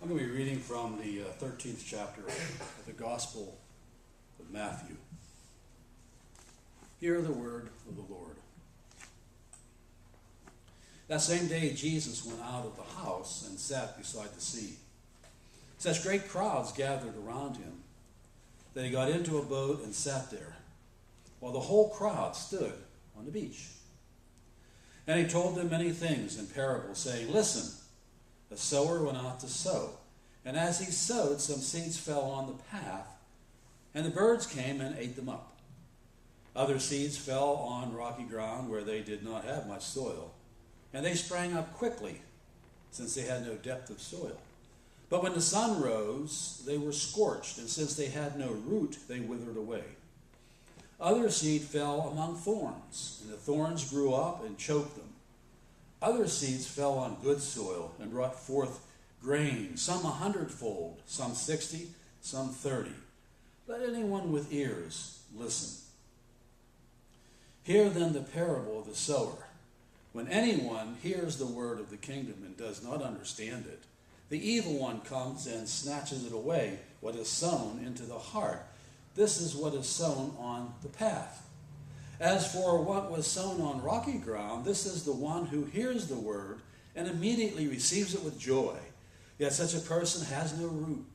I'm going to be reading from the 13th chapter of the Gospel of Matthew. Hear the word of the Lord. That same day Jesus went out of the house and sat beside the sea. Such great crowds gathered around him that he got into a boat and sat there, while the whole crowd stood on the beach. And he told them many things in parables, saying, "Listen, a sower went out to sow. And as he sowed, some seeds fell on the path, and the birds came and ate them up. Other seeds fell on rocky ground where they did not have much soil, and they sprang up quickly, since they had no depth of soil. But when the sun rose, they were scorched, and since they had no root, they withered away. Other seed fell among thorns, and the thorns grew up and choked them. Other seeds fell on good soil and brought forth grain, some 100-fold, some 60, some 30. Let anyone with ears listen. Hear then the parable of the sower. When anyone hears the word of the kingdom and does not understand it, the evil one comes and snatches it away, what is sown into the heart. This is what is sown on the path. As for what was sown on rocky ground, this is the one who hears the word and immediately receives it with joy. Yet such a person has no root,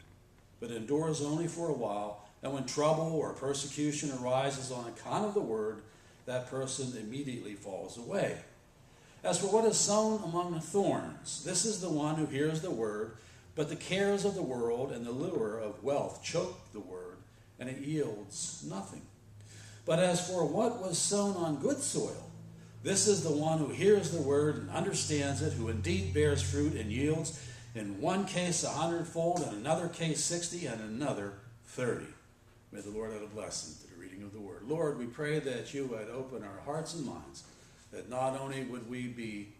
but endures only for a while, and when trouble or persecution arises on account of the word, that person immediately falls away. As for what is sown among the thorns, this is the one who hears the word, but the cares of the world and the lure of wealth choke the word, and it yields nothing. But as for what was sown on good soil, this is the one who hears the word and understands it, who indeed bears fruit and yields, in one case 100-fold, in another case 60, and another 30. May the Lord add a blessing to the reading of the word. Lord, we pray that you would open our hearts and minds, that not only would we be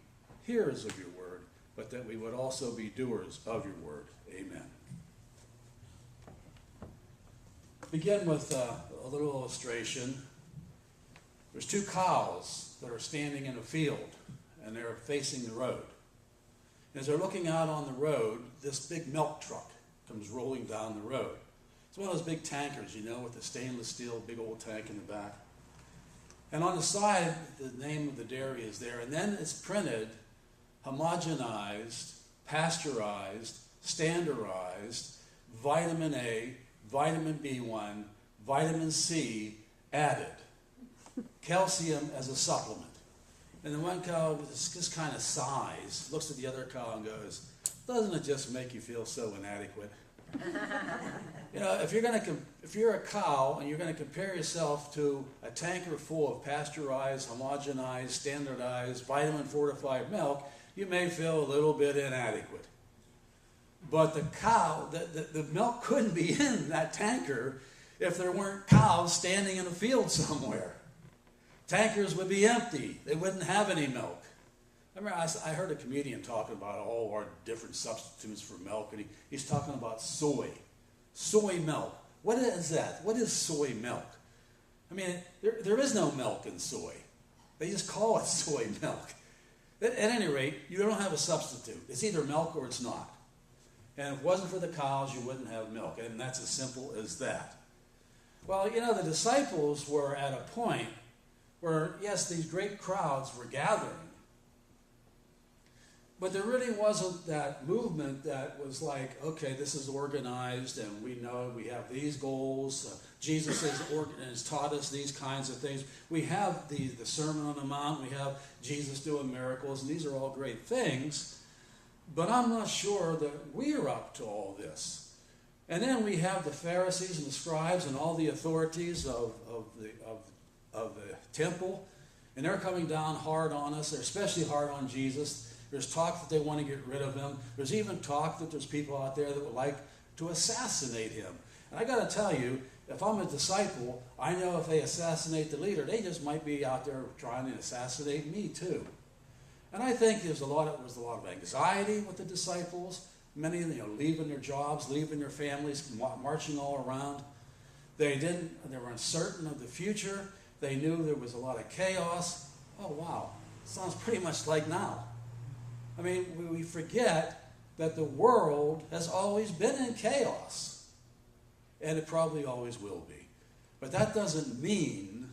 hearers of your word, but that we would also be doers of your word. Amen. Begin with a little illustration. There's two cows that are standing in a field, and they're facing the road. As they're looking out on the road, this big milk truck comes rolling down the road. It's one of those big tankers, with the stainless steel big old tank in the back. And on the side, the name of the dairy is there, and then it's printed homogenized, pasteurized, standardized, vitamin A, vitamin B1, vitamin C added, calcium as a supplement. And the one cow, this kind of sighs, looks at the other cow and goes, "Doesn't it just make you feel so inadequate?" If you're a cow and you're going to compare yourself to a tanker full of pasteurized, homogenized, standardized, vitamin-fortified milk, you may feel a little bit inadequate. But the cow, the milk couldn't be in that tanker if there weren't cows standing in a field somewhere. Tankers would be empty. They wouldn't have any milk. I heard a comedian talking about all our different substitutes for milk, and he's talking about soy. Soy milk. What is that? What is soy milk? There is no milk in soy. They just call it soy milk. At any rate, you don't have a substitute. It's either milk or it's not. And if it wasn't for the cows, you wouldn't have milk. And that's as simple as that. Well, the disciples were at a point where, yes, these great crowds were gathering, but there really wasn't that movement that was like, okay, this is organized and we know we have these goals. Jesus has taught us these kinds of things. We have the Sermon on the Mount. We have Jesus doing miracles, and these are all great things. But I'm not sure that we're up to all this. And then we have the Pharisees and the scribes and all the authorities of the temple, and they're coming down hard on us. They're especially hard on Jesus. There's talk that they want to get rid of him. There's even talk that there's people out there that would like to assassinate him. And I got to tell you, if I'm a disciple, I know if they assassinate the leader, they just might be out there trying to assassinate me too. And I think there was a lot of anxiety with the disciples. Many leaving their jobs, leaving their families, marching all around. They were uncertain of the future. They knew there was a lot of chaos. Oh wow, sounds pretty much like now. We forget that the world has always been in chaos, and it probably always will be. But that doesn't mean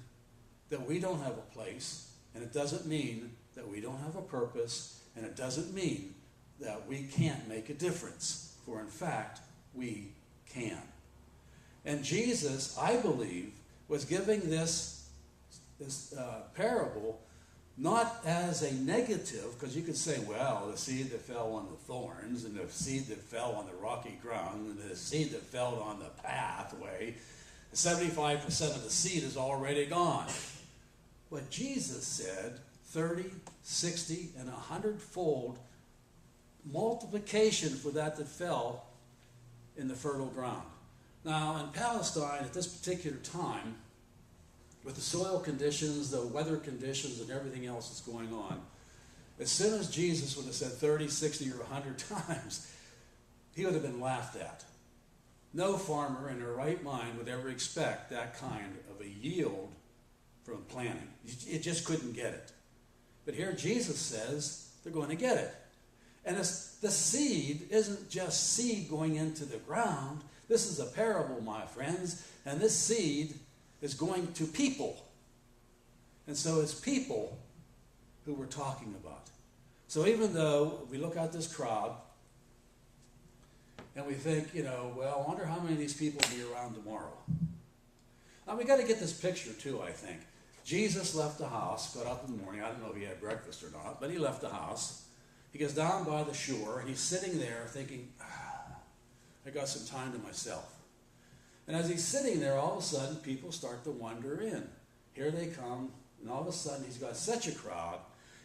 that we don't have a place, and it doesn't mean that we don't have a purpose, and it doesn't mean that we can't make a difference, for in fact, we can. And Jesus, I believe, was giving this parable not as a negative, because you could say, well, the seed that fell on the thorns, and the seed that fell on the rocky ground, and the seed that fell on the pathway, 75% of the seed is already gone. But Jesus said 30, 60, and 100-fold multiplication for that fell in the fertile ground. Now, in Palestine, at this particular time, with the soil conditions, the weather conditions, and everything else that's going on, as soon as Jesus would have said 30, 60, or 100 times, he would have been laughed at. No farmer in their right mind would ever expect that kind of a yield from planting. It just couldn't get it. But here Jesus says they're going to get it. And the seed isn't just seed going into the ground. This is a parable, my friends, and this seed is going to people. And so it's people who we're talking about. So even though we look at this crowd and we think, well, I wonder how many of these people will be around tomorrow. Now we got to get this picture too, I think. Jesus left the house, got up in the morning. I don't know if he had breakfast or not, but he left the house. He goes down by the shore and he's sitting there thinking, I got some time to myself. And as he's sitting there, all of a sudden, people start to wander in. Here they come, and all of a sudden, he's got such a crowd,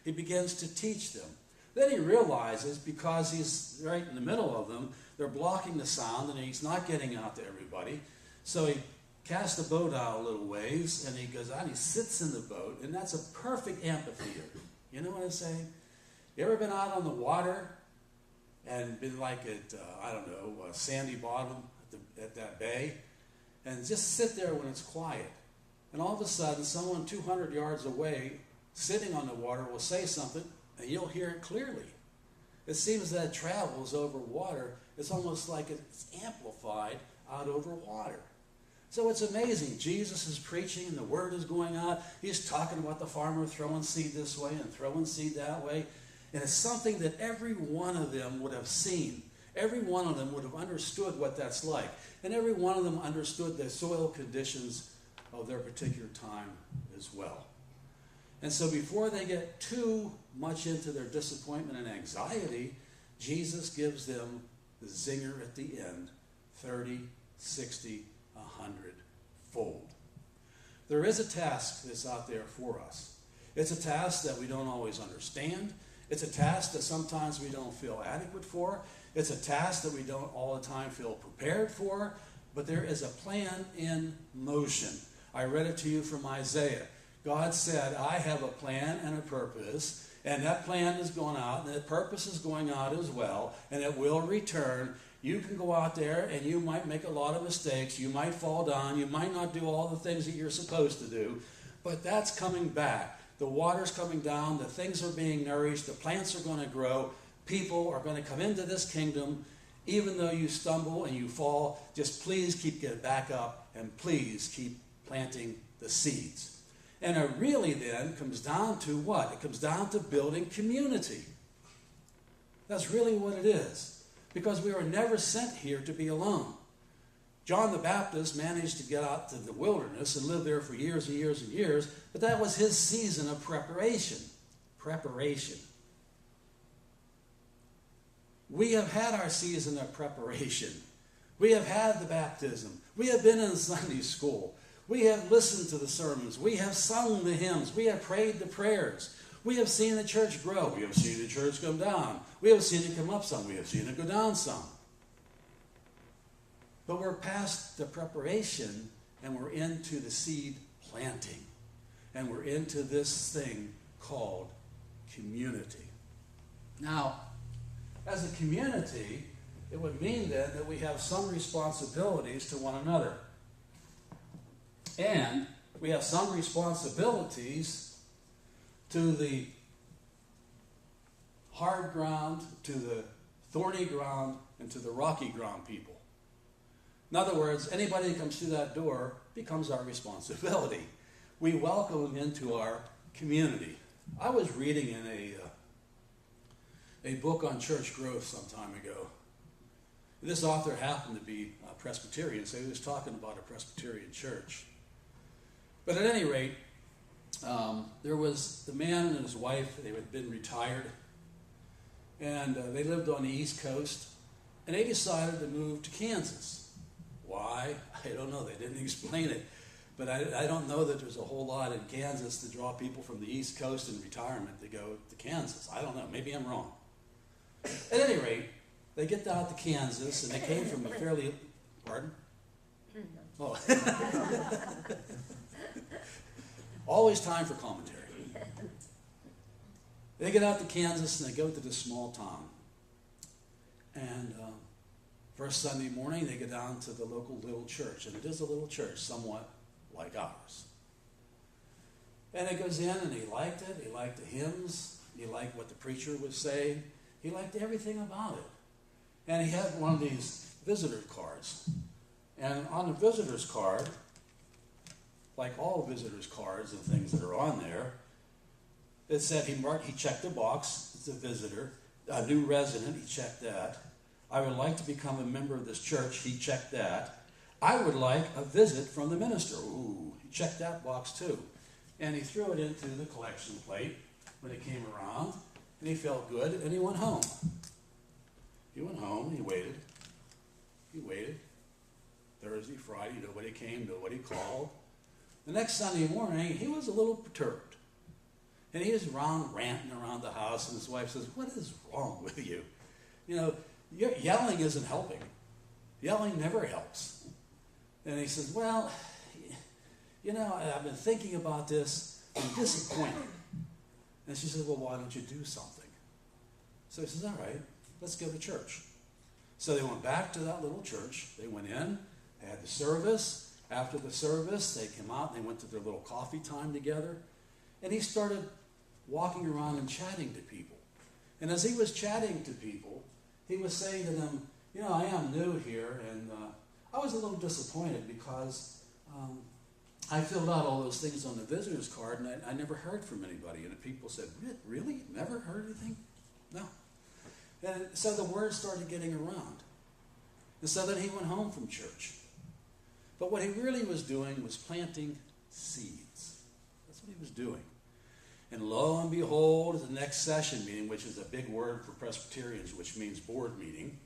he begins to teach them. Then he realizes, because he's right in the middle of them, they're blocking the sound, and he's not getting out to everybody. So he casts the boat out a little ways, and he goes out, and he sits in the boat, and that's a perfect amphitheater. You know what I'm saying? You ever been out on the water and been like at, a sandy bottom at that bay? And just sit there when it's quiet. And all of a sudden, someone 200 yards away, sitting on the water, will say something, and you'll hear it clearly. It seems that it travels over water. It's almost like it's amplified out over water. So it's amazing. Jesus is preaching, and the word is going out. He's talking about the farmer throwing seed this way and throwing seed that way. And it's something that every one of them would have seen. Every one of them would have understood what that's like. And every one of them understood the soil conditions of their particular time as well. And so before they get too much into their disappointment and anxiety, Jesus gives them the zinger at the end, 30, 60, 100-fold. There is a task that's out there for us. It's a task that we don't always understand. It's a task that sometimes we don't feel adequate for. It's a task that we don't all the time feel prepared for, but there is a plan in motion. I read it to you from Isaiah. God said, I have a plan and a purpose, and that plan is going out, and that purpose is going out as well, and it will return. You can go out there, and you might make a lot of mistakes. You might fall down. You might not do all the things that you're supposed to do, but that's coming back. The water's coming down. The things are being nourished. The plants are going to grow. People are going to come into this kingdom. Even though you stumble and you fall, just please keep getting back up and please keep planting the seeds. And it really then comes down to what? It comes down to building community. That's really what it is. Because we were never sent here to be alone. John the Baptist managed to get out to the wilderness and live there for years and years and years, but that was his season of preparation. Preparation. We have had our season of preparation. We have had the baptism. We have been in Sunday school. We have listened to the sermons. We have sung the hymns. We have prayed the prayers. We have seen the church grow. We have seen the church come down. We have seen it come up some. We have seen it go down some. But we're past the preparation and we're into the seed planting. And we're into this thing called community. Now, as a community, it would mean then that we have some responsibilities to one another. And we have some responsibilities to the hard ground, to the thorny ground and to the rocky ground people. In other words, anybody who comes through that door becomes our responsibility. We welcome them into our community. I was reading in a book on church growth some time ago. This author happened to be a Presbyterian, so he was talking about a Presbyterian church. But at any rate, there was the man and his wife. They had been retired, and they lived on the East Coast, and they decided to move to Kansas. Why? I don't know. They didn't explain it. But I don't know that there's a whole lot in Kansas to draw people from the East Coast in retirement to go to Kansas. I don't know. Maybe I'm wrong. At any rate, they get down to Kansas, and they came from a fairly... Pardon? Oh. Always time for commentary. They get out to Kansas, and they go to this small town. And first Sunday morning, they go down to the local little church. And it is a little church, somewhat like ours. And he goes in, and he liked it. He liked the hymns. He liked what the preacher was saying. He liked everything about it. And he had one of these visitor cards. And on the visitor's card, like all visitors' cards and things that are on there, it said he checked the box. It's a visitor. A new resident, he checked that. I would like to become a member of this church. He checked that. I would like a visit from the minister. Ooh, he checked that box too. And he threw it into the collection plate when it came around. And he felt good, and he went home. He went home, he waited. He waited. Thursday, Friday, nobody came, nobody called. The next Sunday morning, he was a little perturbed. And he was ranting around the house, and his wife says, "What is wrong with you? You know, yelling isn't helping. Yelling never helps." And he says, "Well, you know, I've been thinking about this. I'm disappointed." And she says, "Well, why don't you do something?" So he says, "All right, let's go to church." So they went back to that little church. They went in, they had the service. After the service, they came out and they went to their little coffee time together. And he started walking around and chatting to people. And as he was chatting to people, he was saying to them, "You know, I am new here, and I was a little disappointed because I filled out all those things on the visitor's card, and I never heard from anybody." And the people said, "Really? Never heard anything?" No. And so the word started getting around. And so then he went home from church. But what he really was doing was planting seeds. That's what he was doing. And lo and behold, at the next session meeting, which is a big word for Presbyterians, which means board meeting,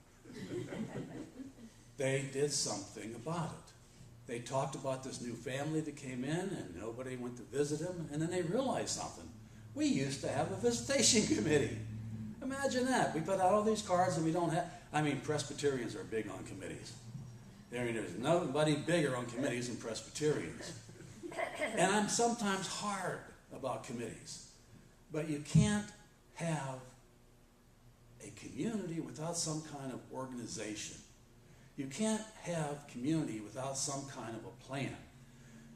they did something about it. They talked about this new family that came in, and nobody went to visit them. And then they realized something. We used to have a visitation committee. Imagine that. We put out all these cards, and we don't have... Presbyterians are big on committees. There's nobody bigger on committees than Presbyterians. And I'm sometimes hard about committees. But you can't have a community without some kind of organization. You can't have community without some kind of a plan.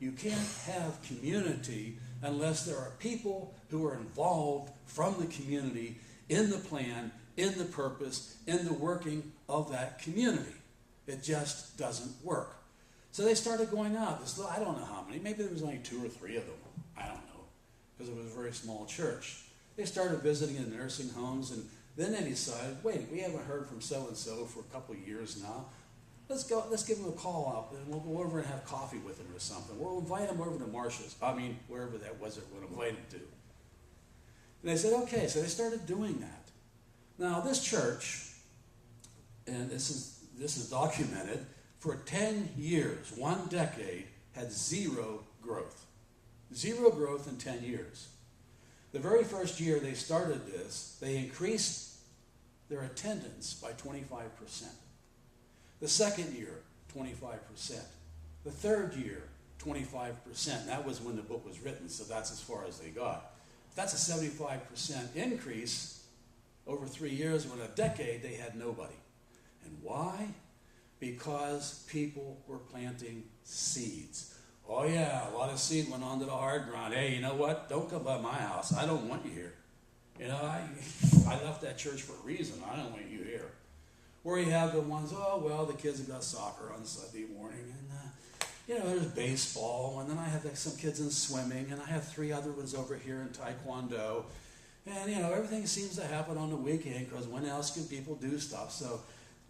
You can't have community unless there are people who are involved from the community in the plan, in the purpose, in the working of that community. It just doesn't work. So they started going out. I don't know how many. Maybe there was only 2 or 3 of them. I don't know. Because it was a very small church. They started visiting in nursing homes, and then they decided, wait, we haven't heard from so-and-so for a couple of years now. Let's give them a call out, and we'll go over and have coffee with them or something. We'll invite them over to Marshall's. Wherever that was that we'll invite them to. And they said, okay, so they started doing that. Now, this church, and this is documented, for 10 years, 1 decade, had 0 growth. 0 growth in 10 years. The very first year they started this, they increased their attendance by 25%. The second year, 25%. The third year, 25%. That was when the book was written, so that's as far as they got. That's a 75% increase over 3 years. When a decade, they had nobody. And why? Because people were planting seeds. Oh yeah, a lot of seed went onto the hard ground. Hey, you know what? Don't come by my house. I don't want you here. You know, I left that church for a reason. I don't want you here. Where you have the ones, oh, well, the kids have got soccer on Sunday morning, and, there's baseball, and then I have some kids in swimming, and I have 3 other ones over here in Taekwondo, and, everything seems to happen on the weekend, because when else can people do stuff? So,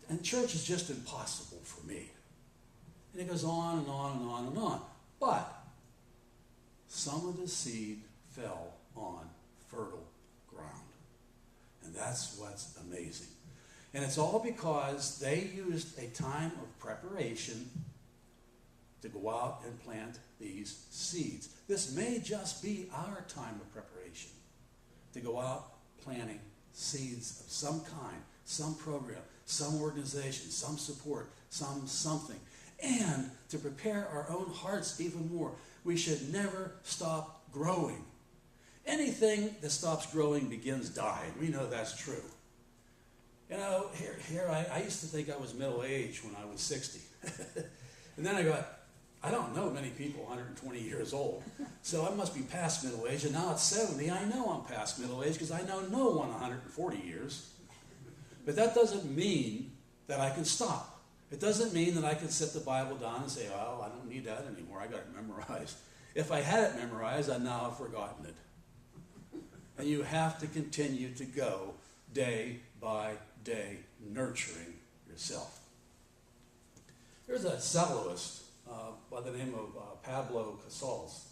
and church is just impossible for me. And it goes on and on and on and on. But some of the seed fell on fertile ground. And that's what's amazing. And it's all because they used a time of preparation to go out and plant these seeds. This may just be our time of preparation to go out planting seeds of some kind, some program, some organization, some support, something. And to prepare our own hearts even more. We should never stop growing. Anything that stops growing begins dying. We know that's true. I used to think I was middle-aged when I was 60. And then I got, I don't know many people 120 years old. So I must be past middle-aged. And now at 70, I know I'm past middle-aged because I know no one 140 years. But that doesn't mean that I can stop. It doesn't mean that I can set the Bible down and say, oh, I don't need that anymore. I got it memorized. If I had it memorized, I'd now have forgotten it. And you have to continue to go day by day, nurturing yourself. There's a soloist by the name of Pablo Casals.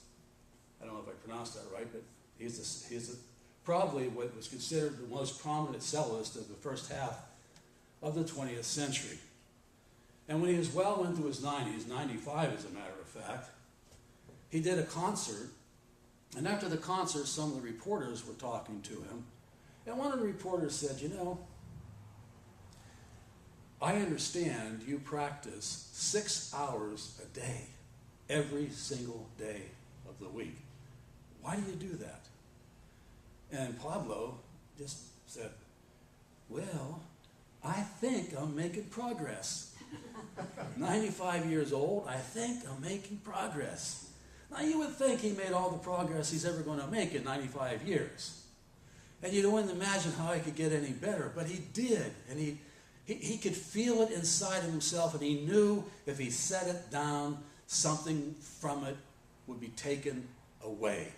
I don't know if I pronounced that right, but he's probably what was considered the most prominent soloist of the first half of the 20th century. And when he was well into his 90s, 95 as a matter of fact, he did a concert. And after the concert, some of the reporters were talking to him. And one of the reporters said, I understand you practice 6 hours a day, every single day of the week. Why do you do that? And Pablo just said, well, I think I'm making progress. 95 years old, I think I'm making progress. Now you would think he made all the progress he's ever going to make in 95 years. And you wouldn't imagine how he could get any better, but he did. And he could feel it inside of himself, and he knew if he set it down, something from it would be taken away.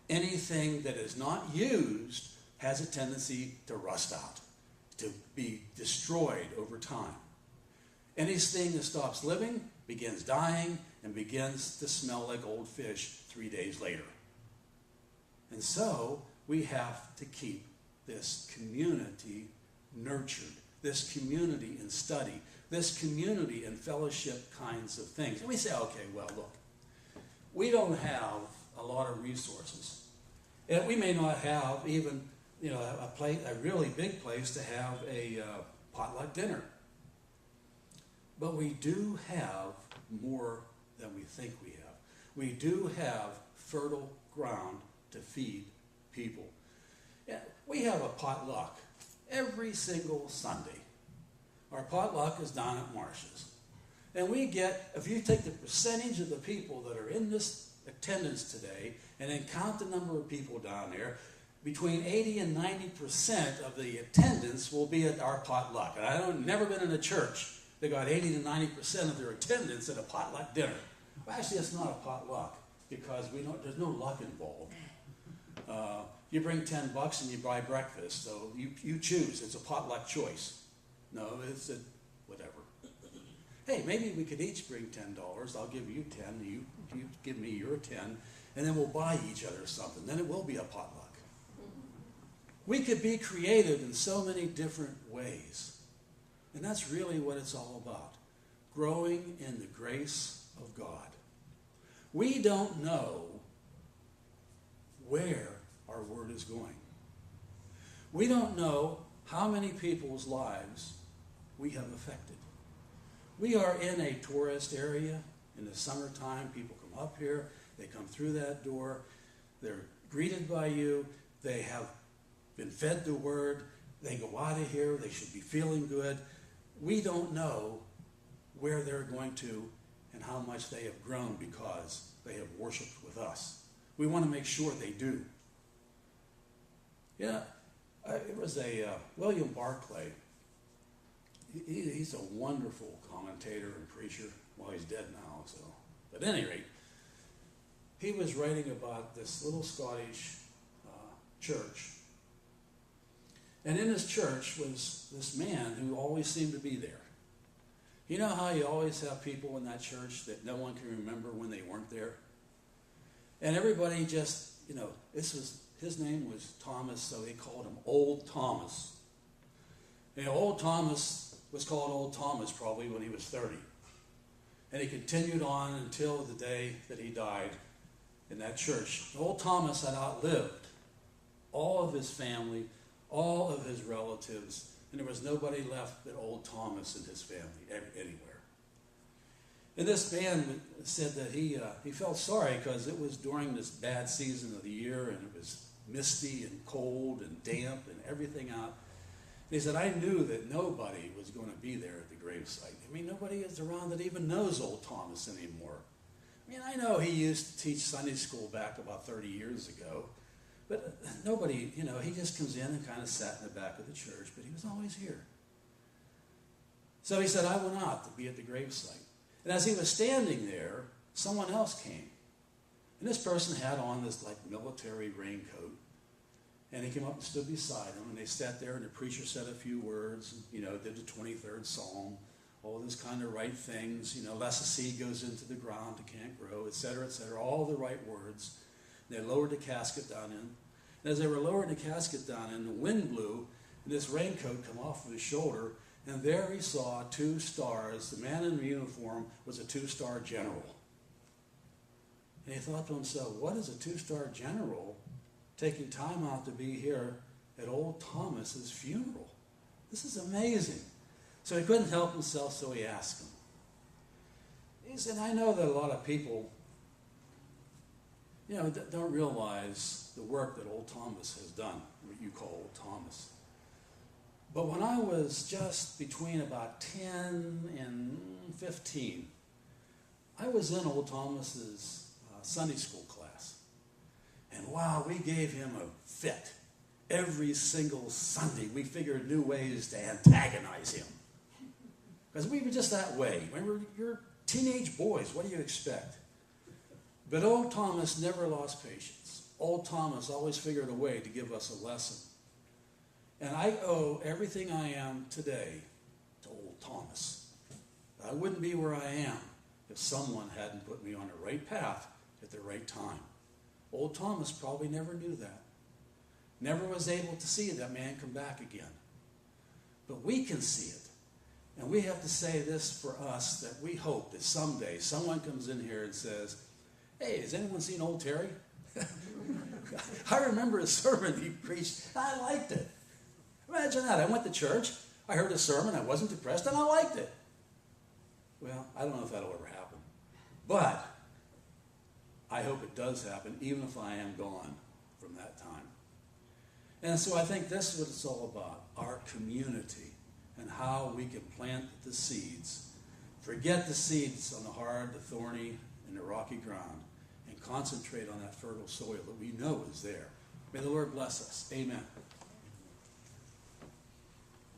Anything that is not used has a tendency to rust out, to be destroyed over time. Anything that stops living begins dying and begins to smell like old fish 3 days later. And so we have to keep this community nurtured, this community in study, this community in fellowship kinds of things. And we say, okay, well, look, we don't have a lot of resources. And we may not have even, a really big place to have a potluck dinner. But we do have more than we think we have. We do have fertile ground to feed people. Yeah, we have a potluck every single Sunday. Our potluck is down at Marsh's. And we get, if you take the percentage of the people that are in this attendance today and then count the number of people down there, between 80 and 90% of the attendance will be at our potluck. And I've never been in a church that got 80 to 90% of their attendance at a potluck dinner. Well, actually, it's not a potluck because there's no luck involved. You bring $10 and you buy breakfast, so you choose. It's a potluck choice. No, it's a whatever. Hey, maybe we could each bring $10. I'll give you 10. You give me your 10, and then we'll buy each other something. Then it will be a potluck. We could be creative in so many different ways. And that's really what it's all about. Growing in the grace of God. We don't know where our word is going. We don't know how many people's lives we have affected. We are in a tourist area. In the summertime, people come up here. They come through that door. They're greeted by you. They have been fed the word. They go out of here. They should be feeling good. We don't know where they're going to and how much they have grown because they have worshiped with us. We want to make sure they do. Yeah, It was a William Barclay. He's a wonderful commentator and preacher. Well, he's dead now, so. But at any rate, he was writing about this little Scottish church. And in his church was this man who always seemed to be there. You know how you always have people in that church that no one can remember when they weren't there? And everybody just, his name was Thomas, so they called him Old Thomas. And Old Thomas was called Old Thomas probably when he was 30. And he continued on until the day that he died in that church. Old Thomas had outlived all of his family, all of his relatives, and there was nobody left but old Thomas and his family anywhere. And this man said that he felt sorry because it was during this bad season of the year, and it was misty and cold and damp and everything out. And he said, I knew that nobody was going to be there at the gravesite. I mean, nobody is around that even knows old Thomas anymore. I mean, I know he used to teach Sunday school back about 30 years ago, but nobody, he just comes in and kind of sat in the back of the church, but he was always here. So he said, I went out to be at the gravesite. And as he was standing there, someone else came. And this person had on this military raincoat. And he came up and stood beside him, and they sat there, and the preacher said a few words, did the 23rd Psalm, all those kind of right things, lest a seed goes into the ground, it can't grow, etc., all the right words. And they lowered the casket down in. And as they were lowering the casket down in, the wind blew, and this raincoat come off of his shoulder, and there he saw 2 stars. The man in the uniform was a 2-star general. And he thought to himself, what is a 2-star general taking time out to be here at old Thomas's funeral? This is amazing. So he couldn't help himself, so he asked him. He said, I know that a lot of people, don't realize the work that old Thomas has done, what you call old Thomas. But when I was just between about 10 and 15, I was in old Thomas's Sunday school class. And wow, we gave him a fit. Every single Sunday, we figured new ways to antagonize him. Because we were just that way. Remember, you're teenage boys. What do you expect? But old Thomas never lost patience. Old Thomas always figured a way to give us a lesson. And I owe everything I am today to old Thomas. I wouldn't be where I am if someone hadn't put me on the right path at the right time. Old Thomas probably never knew that. Never was able to see that man come back again. But we can see it. And we have to say this for us, that we hope that someday someone comes in here and says, hey, has anyone seen old Terry? I remember a sermon he preached. I liked it. Imagine that. I went to church. I heard a sermon. I wasn't depressed, and I liked it. Well, I don't know if that'll ever happen. But I hope it does happen, even if I am gone from that time. And so I think this is what it's all about, our community and how we can plant the seeds. Forget the seeds on the hard, the thorny, and the rocky ground, and concentrate on that fertile soil that we know is there. May the Lord bless us. Amen.